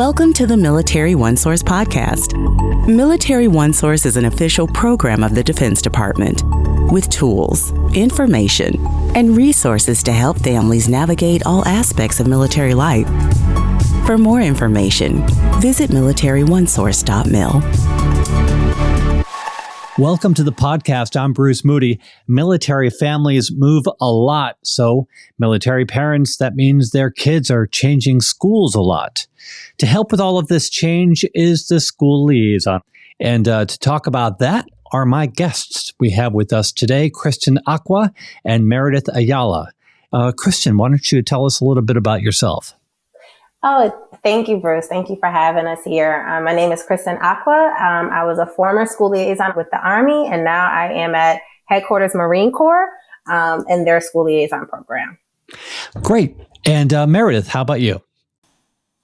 Welcome to the Military OneSource podcast. Military OneSource is an official program of the Defense Department with tools, information, and resources to help families navigate all aspects of military life. For more information, visit militaryonesource.mil. Welcome to the podcast. I'm Bruce Moody. Military families move a lot. So military parents, that means their kids are changing schools a lot. To help with all of this change is the school liaison. And to talk about that are my guests. We have with us today Kristen Acquah and Meredith Ayala. Kristen, why don't you tell us a little bit about yourself? Oh, thank you, Bruce. Thank you for having us here. My name is Kristen Acquah. I was a former school liaison with the Army, and now I am at Headquarters Marine Corps in their school liaison program. Great. And Meredith, how about you?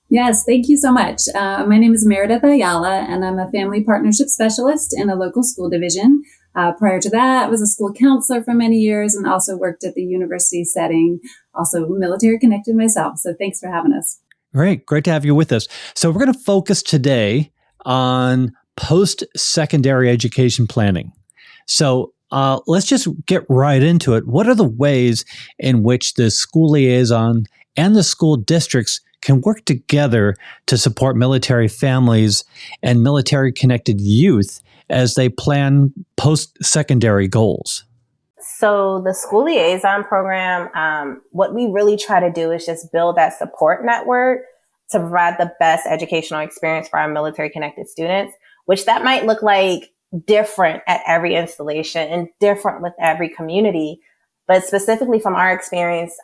Yes, thank you so much. My name is Meredith Ayala, and I'm a family partnership specialist in a local school division. Prior to that, I was a school counselor for many years and also worked at the university setting, also military connected myself. So thanks for having us. Great to have you with us. So we're going to focus today on post-secondary education planning. So let's just get right into it. What are the ways in which the school liaison and the school districts can work together to support military families and military-connected youth as they plan post-secondary goals? So the school liaison program, what we really try to do is just build that support network to provide the best educational experience for our military connected students, which that might look like different at every installation and different with every community. But specifically from our experience,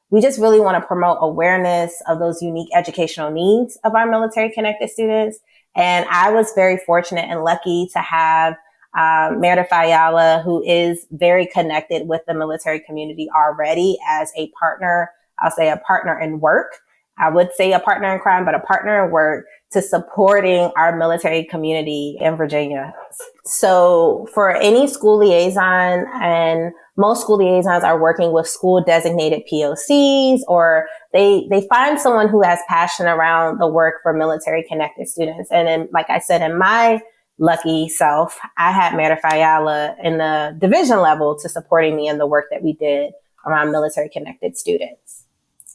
we just really want to promote awareness of those unique educational needs of our military connected students. And I was very fortunate and lucky to have Meredith Ayala, who is very connected with the military community already as a partner. I'll say a partner in work. I would say a partner in crime, but a partner in work to supporting our military community in Virginia. So for any school liaison, and most school liaisons are working with school designated POCs, or they find someone who has passion around the work for military connected students. And then, like I said, in my lucky self, I had Meredith Ayala in the division level to supporting me in the work that we did around military connected students.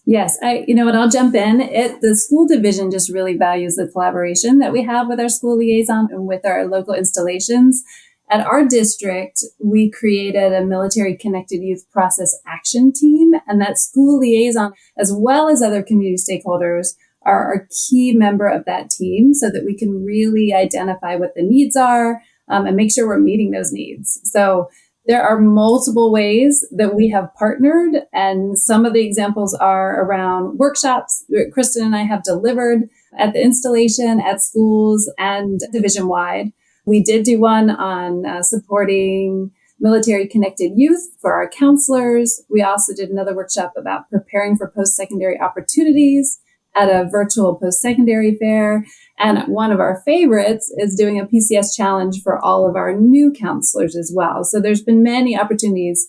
Yes, I'll jump in. The school division just really values the collaboration that we have with our school liaison and with our local installations. At our district, we created a military connected youth process action team, and that school liaison, as well as other community stakeholders, are a key member of that team so that we can really identify what the needs are and make sure we're meeting those needs. So there are multiple ways that we have partnered, and some of the examples are around workshops Kristen and I have delivered at the installation, at schools, and division-wide. We did do one on supporting military-connected youth for our counselors. We also did another workshop about preparing for post-secondary opportunities at a virtual post-secondary fair. And one of our favorites is doing a PCS challenge for all of our new counselors as well. So there's been many opportunities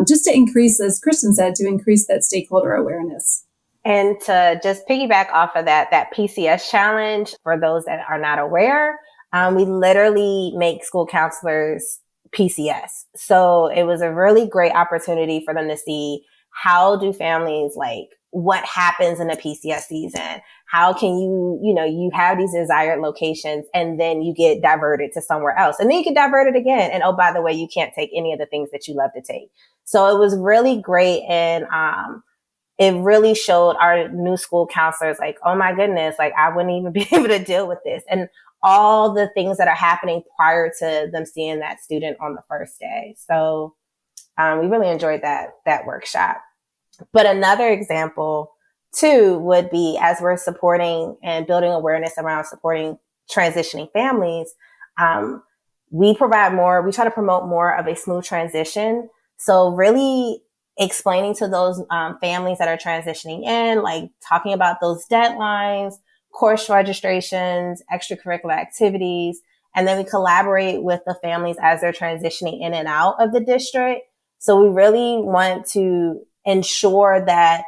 just to increase, as Kristen said, to increase that stakeholder awareness. And to just piggyback off of that PCS challenge, for those that are not aware, we literally make school counselors PCS. So it was a really great opportunity for them to see how do families what happens in a PCS season? How can you have these desired locations and then you get diverted to somewhere else and then you get diverted again. And oh, by the way, you can't take any of the things that you love to take. So it was really great. And, it really showed our new school counselors oh my goodness, I wouldn't even be able to deal with this. And all the things that are happening prior to them seeing that student on the first day. So, we really enjoyed that workshop. But another example, too, would be as we're supporting and building awareness around supporting transitioning families, we try to promote more of a smooth transition. So really explaining to those families that are transitioning in, talking about those deadlines, course registrations, extracurricular activities, and then we collaborate with the families as they're transitioning in and out of the district. So we really want to ensure that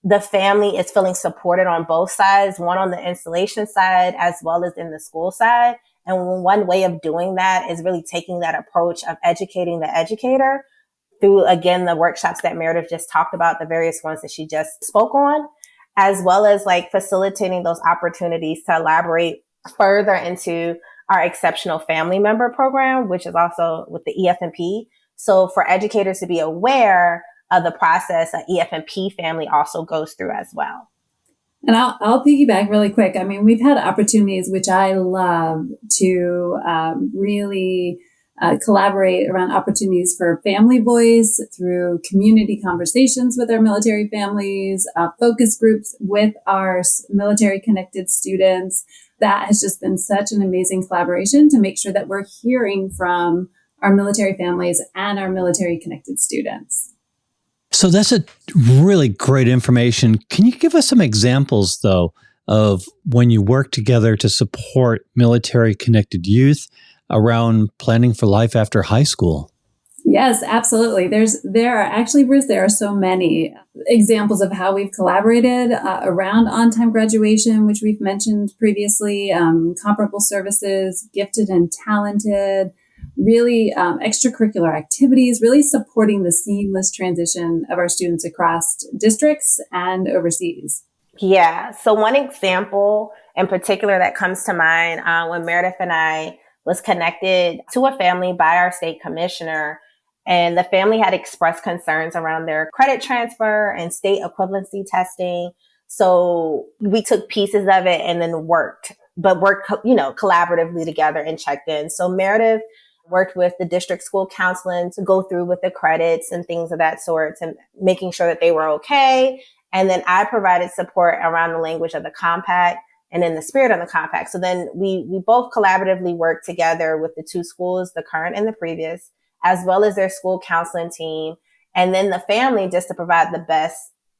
the family is feeling supported on both sides, one on the installation side as well as in the school side. And one way of doing that is really taking that approach of educating the educator through, again, the workshops that Meredith just talked about, the various ones that she just spoke on, as well as like facilitating those opportunities to elaborate further into our exceptional family member program, which is also with the EFMP. So for educators to be aware of the process an EFMP family also goes through as well. And I'll piggyback really quick. I mean, we've had opportunities, which I love, to really collaborate around opportunities for family voice through community conversations with our military families, focus groups with our military connected students. That has just been such an amazing collaboration to make sure that we're hearing from our military families and our military connected students. So that's a really great information. Can you give us some examples, though, of when you work together to support military-connected youth around planning for life after high school? Yes, absolutely. There are so many examples of how we've collaborated around on-time graduation, which we've mentioned previously, comparable services, gifted and talented, really extracurricular activities, really supporting the seamless transition of our students across districts and overseas. Yeah. So one example in particular that comes to mind when Meredith and I was connected to a family by our state commissioner, and the family had expressed concerns around their credit transfer and state equivalency testing. So we took pieces of it and then worked collaboratively together and checked in. So Meredith worked with the district school counseling to go through with the credits and things of that sort and making sure that they were okay. And then I provided support around the language of the compact and in the spirit of the compact. So then we both collaboratively worked together with the two schools, the current and the previous, as well as their school counseling team. And then the family just to provide the best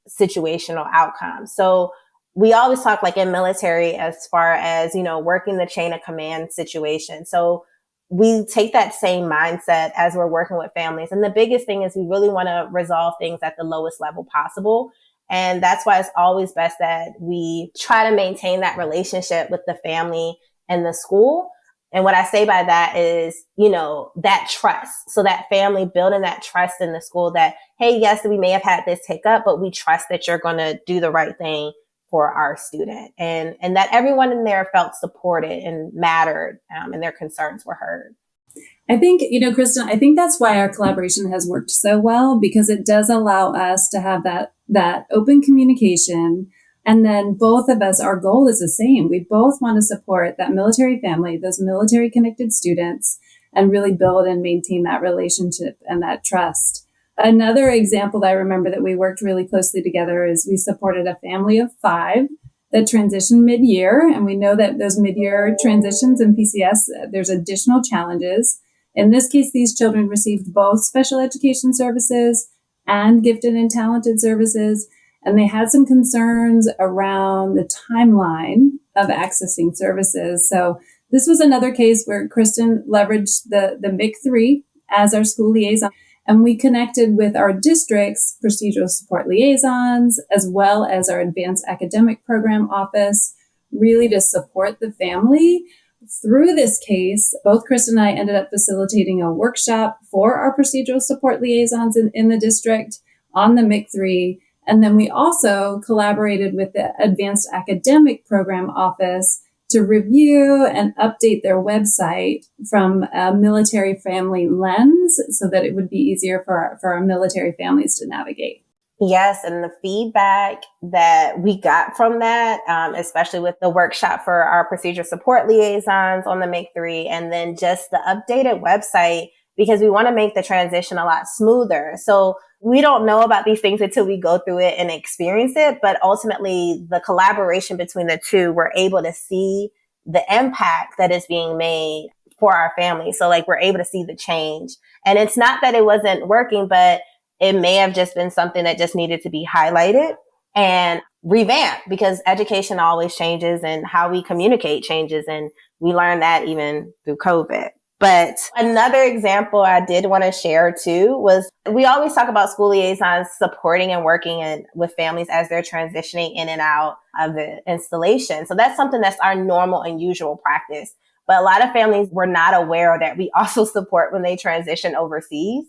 situational outcome. So we always talk like in military as far as, working the chain of command situation. So we take that same mindset as we're working with families. And the biggest thing is we really want to resolve things at the lowest level possible. And that's why it's always best that we try to maintain that relationship with the family and the school. And what I say by that is, that trust. So that family building that trust in the school that, hey, yes, we may have had this hiccup, but we trust that you're going to do the right thing for our student, and that everyone in there felt supported and mattered, and their concerns were heard. I think, Kristen, I think that's why our collaboration has worked so well, because it does allow us to have that open communication. And then both of us, our goal is the same. We both want to support that military family, those military connected students, and really build and maintain that relationship and that trust. Another example that I remember that we worked really closely together is we supported a family of 5 that transitioned mid-year. And we know that those mid-year transitions in PCS, there's additional challenges. In this case, these children received both special education services and gifted and talented services. And they had some concerns around the timeline of accessing services. So this was another case where Kristen leveraged the MIC3 as our school liaison. And we connected with our district's procedural support liaisons, as well as our advanced academic program office, really to support the family. Through this case, both Kristen and I ended up facilitating a workshop for our procedural support liaisons in the district on the MIC3. And then we also collaborated with the advanced academic program office to review and update their website from a military family lens so that it would be easier for our military families to navigate. Yes, and the feedback that we got from that, especially with the workshop for our procedure support liaisons on the MIC3, and then just the updated website, because we want to make the transition a lot smoother. So we don't know about these things until we go through it and experience it. But ultimately, the collaboration between the two, we're able to see the impact that is being made for our family. So like we're able to see the change. And it's not that it wasn't working, but it may have just been something that just needed to be highlighted and revamped, because education always changes and how we communicate changes. And we learned that even through COVID. But another example I did want to share too was we always talk about school liaisons supporting and working with families as they're transitioning in and out of the installation. So that's something that's our normal and usual practice. But a lot of families were not aware that we also support when they transition overseas.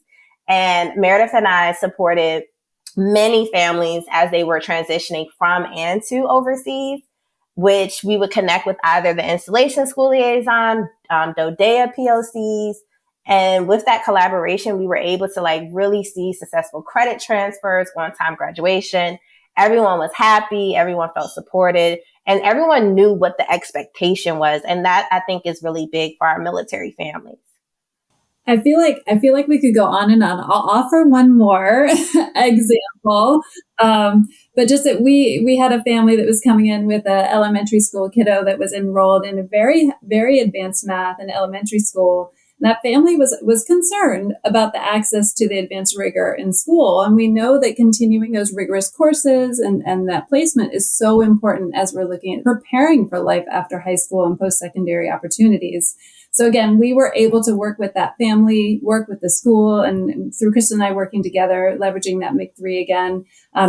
And Meredith and I supported many families as they were transitioning from and to overseas, which we would connect with either the installation school liaison, DODEA POCs. And with that collaboration, we were able to really see successful credit transfers, on-time graduation. Everyone was happy. Everyone felt supported, and everyone knew what the expectation was. And that, I think, is really big for our military families. I feel like we could go on and on. I'll offer one more example. But just that we had a family that was coming in with an elementary school kiddo that was enrolled in a very, very advanced math in elementary school. And that family was concerned about the access to the advanced rigor in school. And we know that continuing those rigorous courses and that placement is so important as we're looking at preparing for life after high school and post-secondary opportunities. So again, we were able to work with that family, work with the school, and through Kristen and I working together, leveraging that MIC3 again,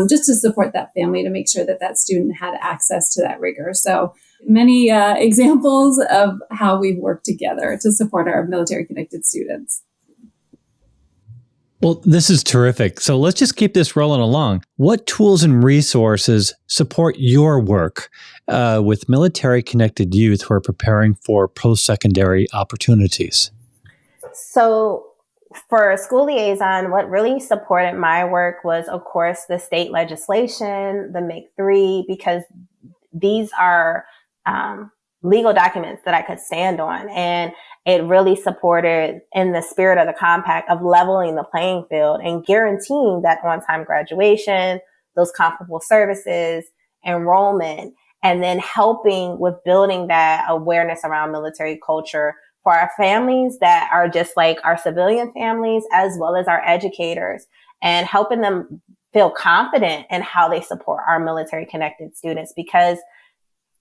just to support that family to make sure that that student had access to that rigor. So many examples of how we've worked together to support our military connected students. Well, this is terrific. So let's just keep this rolling along. What tools and resources support your work with military-connected youth who are preparing for post-secondary opportunities? So for a school liaison, what really supported my work was, of course, the state legislation, the MIC3, because these are legal documents that I could stand on. And it really supported in the spirit of the compact of leveling the playing field and guaranteeing that on-time graduation, those comparable services, enrollment, and then helping with building that awareness around military culture for our families that are just like our civilian families, as well as our educators, and helping them feel confident in how they support our military connected students, because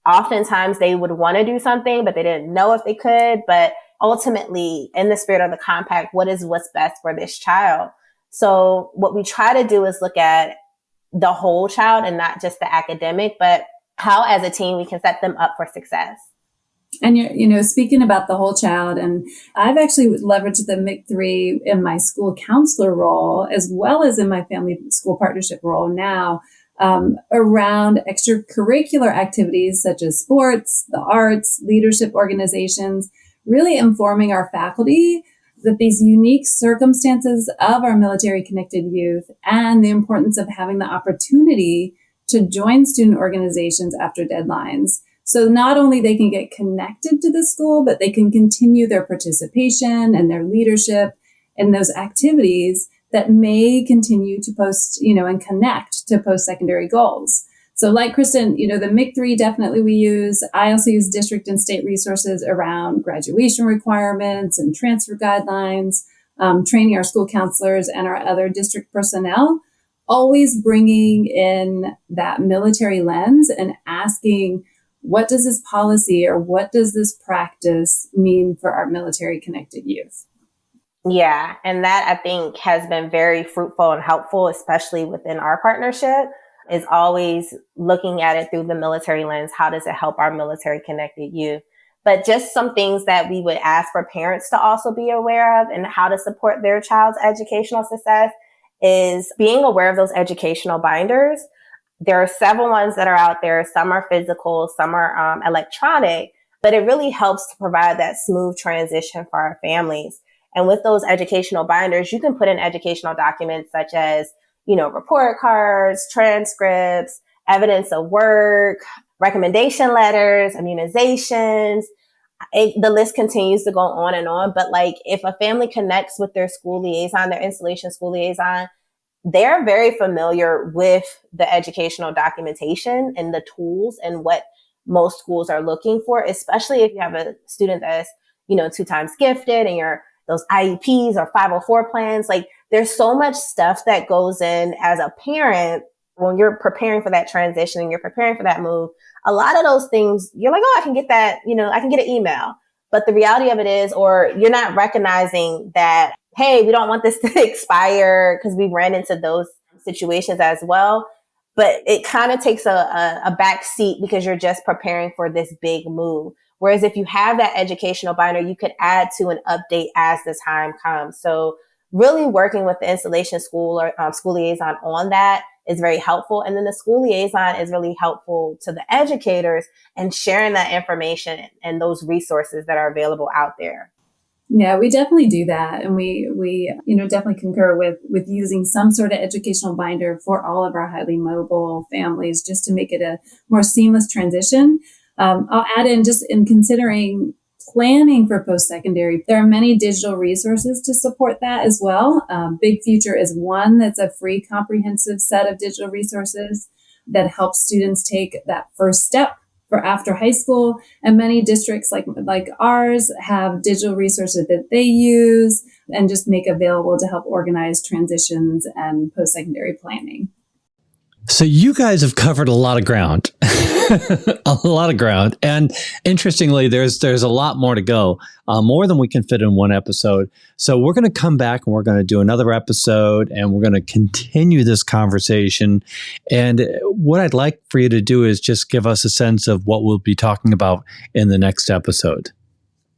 oftentimes they would want to do something, but they didn't know if they could. But ultimately, in the spirit of the compact, what's best for this child? So what we try to do is look at the whole child and not just the academic, but how as a team we can set them up for success. And speaking about the whole child, and I've actually leveraged the MIC3 in my school counselor role, as well as in my family school partnership role now, around extracurricular activities such as sports, the arts, leadership organizations, really informing our faculty that these unique circumstances of our military connected youth and the importance of having the opportunity to join student organizations after deadlines. So not only they can get connected to the school, but they can continue their participation and their leadership in those activities that may continue to and connect to post-secondary goals. So like Kristen, the MIC3 definitely we use. I also use district and state resources around graduation requirements and transfer guidelines, training our school counselors and our other district personnel, always bringing in that military lens and asking, what does this policy or what does this practice mean for our military connected youth? Yeah. And that I think has been very fruitful and helpful, especially within our partnership, is always looking at it through the military lens. How does it help our military connected youth? But just some things that we would ask for parents to also be aware of and how to support their child's educational success is being aware of those educational binders. There are several ones that are out there. Some are physical, some are electronic, but it really helps to provide that smooth transition for our families. And with those educational binders, you can put in educational documents such as, report cards, transcripts, evidence of work, recommendation letters, immunizations. The list continues to go on and on. But if a family connects with their school liaison, their installation school liaison, they're very familiar with the educational documentation and the tools and what most schools are looking for, especially if you have a student that's, 2 times gifted and those IEPs or 504 plans. There's so much stuff that goes in as a parent when you're preparing for that transition and you're preparing for that move. A lot of those things, you're like, oh, I can get that, I can get an email. But the reality of it is, or you're not recognizing that, hey, we don't want this to expire, because we ran into those situations as well. But it kind of takes a back seat because you're just preparing for this big move. Whereas if you have that educational binder, you could add to an update as the time comes. So really working with the installation school or school liaison on that is very helpful. And then the school liaison is really helpful to the educators and sharing that information and those resources that are available out there. Yeah, we definitely do that. And we definitely concur with using some sort of educational binder for all of our highly mobile families, just to make it a more seamless transition. I'll add in, just in considering planning for post-secondary, there are many digital resources to support that as well. Big Future is one that's a free comprehensive set of digital resources that helps students take that first step for after high school. And many districts like ours have digital resources that they use and just make available to help organize transitions and post-secondary planning. So you guys have covered a lot of ground, a lot of ground. And interestingly, there's a lot more to go, more than we can fit in one episode. So we're going to come back and we're going to do another episode and we're going to continue this conversation. And what I'd like for you to do is just give us a sense of what we'll be talking about in the next episode.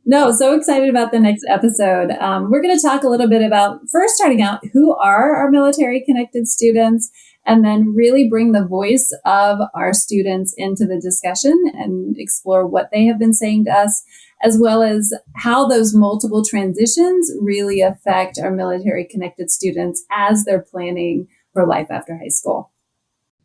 No, so excited about the next episode. We're going to talk a little bit about, first starting out, who are our military connected students, and then really bring the voice of our students into the discussion and explore what they have been saying to us, as well as how those multiple transitions really affect our military connected students as they're planning for life after high school.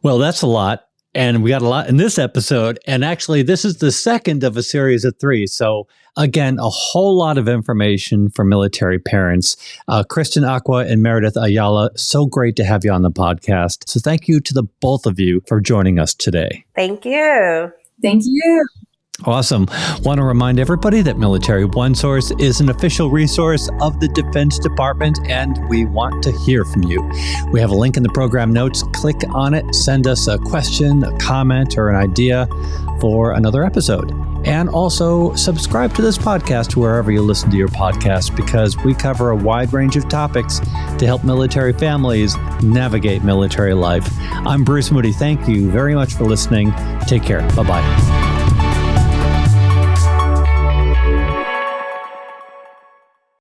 Well, that's a lot. And we got a lot in this episode. And actually, this is the second of a series of 3. So again, a whole lot of information for military parents. Kristen Acquah and Meredith Ayala, so great to have you on the podcast. So thank you to the both of you for joining us today. Thank you. Thank you. Awesome. Want to remind everybody that Military OneSource is an official resource of the Defense Department, and we want to hear from you. We have a link in the program notes. Click on it, send us a question, a comment, or an idea for another episode. And also subscribe to this podcast wherever you listen to your podcast, because we cover a wide range of topics to help military families navigate military life. I'm Bruce Moody. Thank you very much for listening. Take care. Bye-bye.